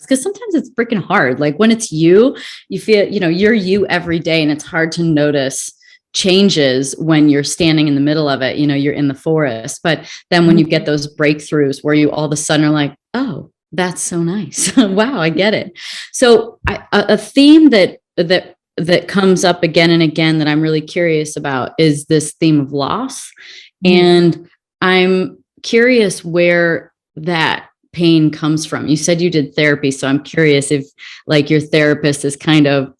because sometimes it's freaking hard. Like when it's you, you feel, you're you every day, and it's hard to notice changes when you're standing in the middle of it, you're in the forest. But then when you get those breakthroughs where you all of a sudden are like, oh, that's so nice. Wow, I get it. So a theme that comes up again and again that I'm really curious about is this theme of loss. And I'm curious where that pain comes from. You said you did therapy, so I'm curious if like your therapist is kind of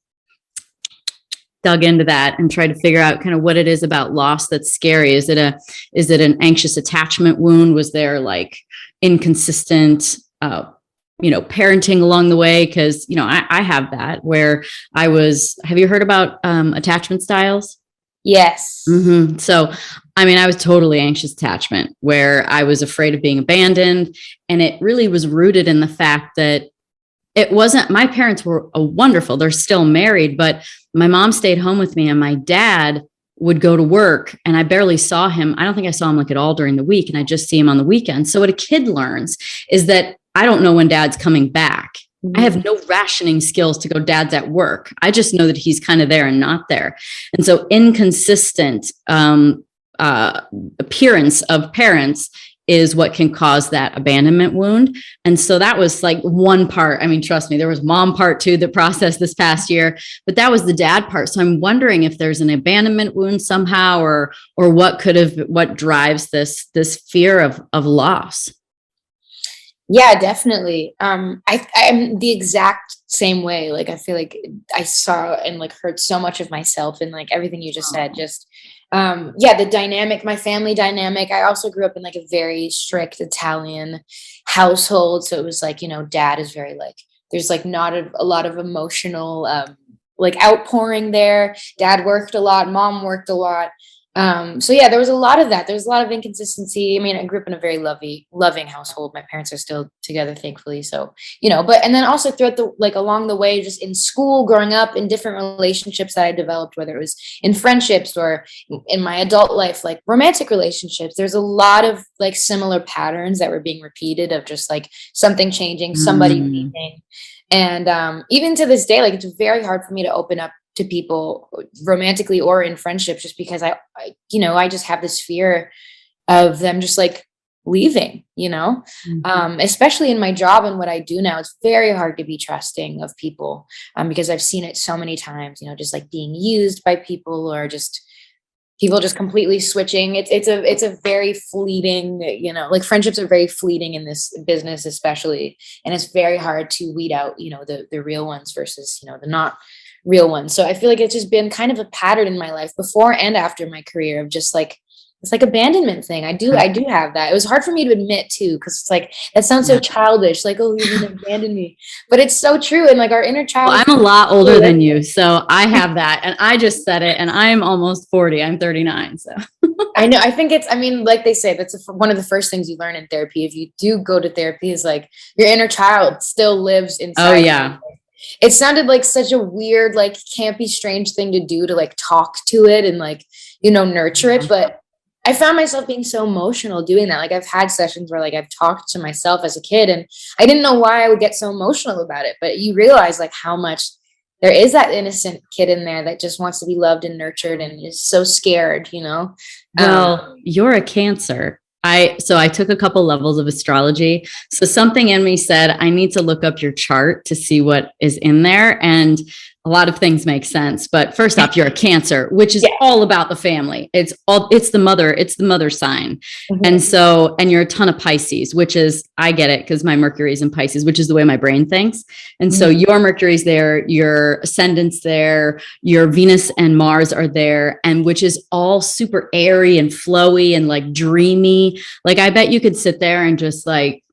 dug into that and tried to figure out kind of what it is about loss that's scary. Is it an anxious attachment wound? Was there like inconsistent, parenting along the way? Cause I have that where have you heard about, attachment styles? Yes. Mm-hmm. So, I was totally anxious attachment where I was afraid of being abandoned. And it really was rooted in the fact that it wasn't, my parents were wonderful. They're still married, but my mom stayed home with me and my dad would go to work and I barely saw him. I don't think I saw him like at all during the week. And I just see him on the weekend. So what a kid learns is that I don't know when dad's coming back. I have no rationing skills to go, dad's at work. I just know that he's kind of there and not there. And so inconsistent appearance of parents is what can cause that abandonment wound. And so that was like one part. Trust me, there was mom part too that processed this past year, but that was the dad part. So I'm wondering if there's an abandonment wound somehow, or what drives this fear of loss. Yeah, definitely. I'm the exact same way. Like, I feel like I saw and like heard so much of myself in like everything you just said. Just, the dynamic, my family dynamic. I also grew up in like a very strict Italian household. So it was like, dad is very like, there's like not a lot of emotional, like outpouring there. Dad worked a lot. Mom worked a lot. So yeah, there was a lot of that. There was a lot of inconsistency. I grew up in a very loving household. My parents are still together, thankfully. So, and then also throughout along the way, just in school, growing up, in different relationships that I developed, whether it was in friendships or in my adult life, like romantic relationships, there's a lot of like similar patterns that were being repeated of just like something changing, somebody leaving. And, even to this day, like it's very hard for me to open up to people romantically or in friendships, just because I just have this fear of them just like leaving, especially in my job and what I do now. It's very hard to be trusting of people, because I've seen it so many times, just like being used by people, or just people just completely switching. It's a very fleeting, like friendships are very fleeting in this business, especially. And it's very hard to weed out, the real ones versus, the not real ones. So I feel like it's just been kind of a pattern in my life before and after my career of just like, it's like abandonment thing. I do have that. It was hard for me to admit too, because it's like, that sounds so childish, like, oh, you're gonna abandon me. But it's so true. And like our inner child. Well, I'm a lot older than you. So I have that. And I just said it, and I'm almost 40. I'm 39. So I know. I think like they say, that's one of the first things you learn in therapy. If you do go to therapy, is like your inner child still lives inside. Oh yeah. You. It sounded like such a weird, like campy, strange thing to do, to like talk to it and like, nurture it. But I found myself being so emotional doing that. Like I've had sessions where like I've talked to myself as a kid, and I didn't know why I would get so emotional about it. But you realize like how much there is that innocent kid in there that just wants to be loved and nurtured and is so scared, Well, you're a Cancer. So I took a couple levels of astrology. So something in me said, I need to look up your chart to see what is in there. And a lot of things make sense. But first off, you're a Cancer, which is all about the family. It's the mother sign. Mm-hmm. And you're a ton of Pisces, which is, I get it, because my Mercury is in Pisces, which is the way my brain thinks. And so your Mercury's there, your ascendant's there, your Venus and Mars are there, and which is all super airy and flowy and like dreamy. Like I bet you could sit there and just like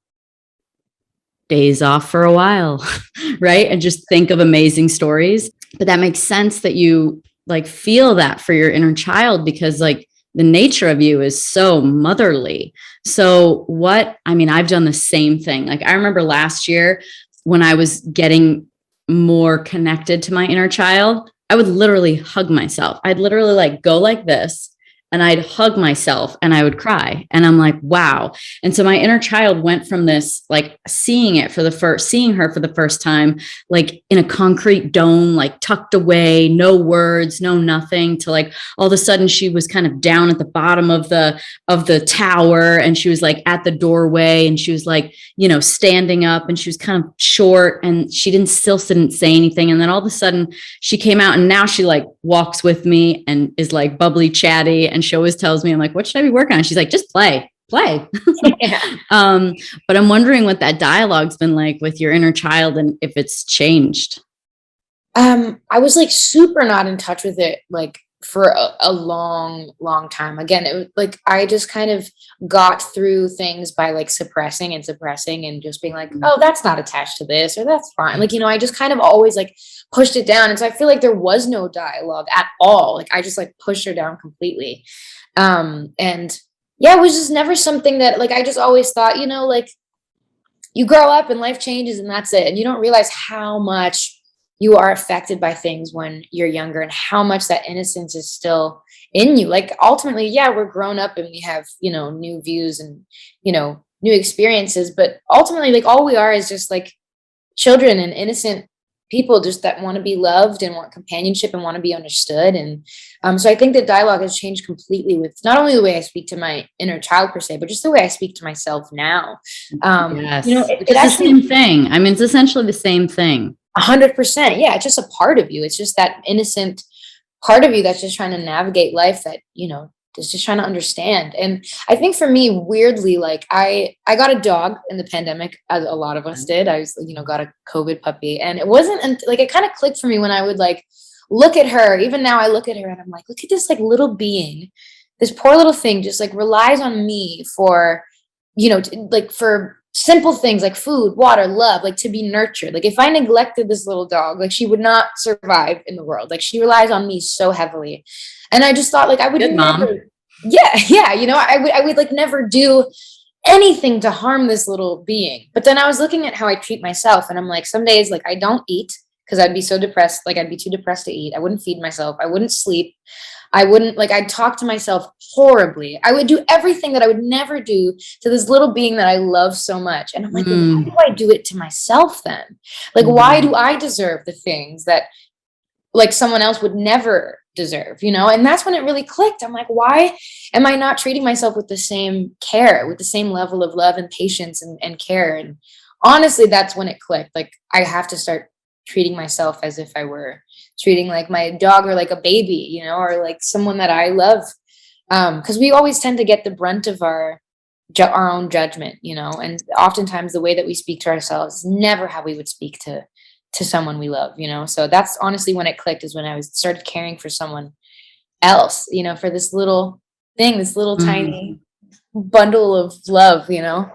days off for a while, right? And just think of amazing stories. But that makes sense that you like feel that for your inner child, because like the nature of you is so motherly. So I've done the same thing. Like I remember last year when I was getting more connected to my inner child, I would literally hug myself. I'd literally like go like this and I'd hug myself and I would cry. And I'm like, wow. And so my inner child went from this, like seeing her for the first time, like in a concrete dome, like tucked away, no words, no nothing, to like all of a sudden she was kind of down at the bottom of the tower, and she was like at the doorway, and she was like, you know, standing up, and she was kind of short, and she didn't say anything. And then all of a sudden she came out, and now she like walks with me and is like bubbly, chatty. And she always tells me, I'm like, what should I be working on? She's like, just play. Yeah. But I'm wondering what that dialogue's been like with your inner child, and if it's changed. I was like super not in touch with it, like for a long time. Again, it was like I just kind of got through things by like suppressing and just being like, oh, that's not attached to this, or that's fine. Like, you know, I just kind of always like pushed it down. And so I feel like there was no dialogue at all. Like I just like pushed her down completely. And yeah, it was just never something that like I just always thought, you know, like you grow up and life changes and that's it. And you don't realize how much you are affected by things when you're younger, and how much that innocence is still in you. Like ultimately, yeah, we're grown up and we have, you know, new views and, you know, new experiences, but ultimately like all we are is just like children and innocent people just that want to be loved and want companionship and want to be understood. And so I think that dialogue has changed completely with not only the way I speak to my inner child per se, but just the way I speak to myself now. Yes. You know, It's the same thing. I mean, it's essentially the same thing. 100%. Yeah, it's just a part of you. It's just that innocent part of you that's just trying to navigate life, that, you know, is just trying to understand. And I think for me, weirdly, like I got a dog in the pandemic, as a lot of us did. I was, you know, got a COVID puppy, and it wasn't like it kind of clicked for me when I would like look at her. Even now I look at her and I'm like, look at this like little being, this poor little thing just like relies on me for, you know, like for simple things like food, water, love, like to be nurtured. Like if I neglected this little dog, like she would not survive in the world. Like she relies on me so heavily. And I just thought like I would Good never, mom. yeah, you know, I would like never do anything to harm this little being. But then I was looking at how I treat myself, and I'm like, some days like I don't eat because I'd be so depressed, like I'd be too depressed to eat. I wouldn't feed myself. I wouldn't sleep. I wouldn't like, I'd talk to myself horribly. I would do everything that I would never do to this little being that I love so much. And I'm like, why do I do it to myself then? Like, why do I deserve the things that like someone else would never deserve, you know? And that's when it really clicked. I'm like, why am I not treating myself with the same care, with the same level of love and patience and care? And honestly, that's when it clicked. Like I have to start treating myself as if I were treating like my dog or like a baby, you know, or like someone that I love. Because we always tend to get the brunt of our own judgment, you know, and oftentimes the way that we speak to ourselves is never how we would speak to someone we love, you know. So that's honestly when it clicked, is when I started caring for someone else, you know, for this little thing, this little tiny bundle of love, you know.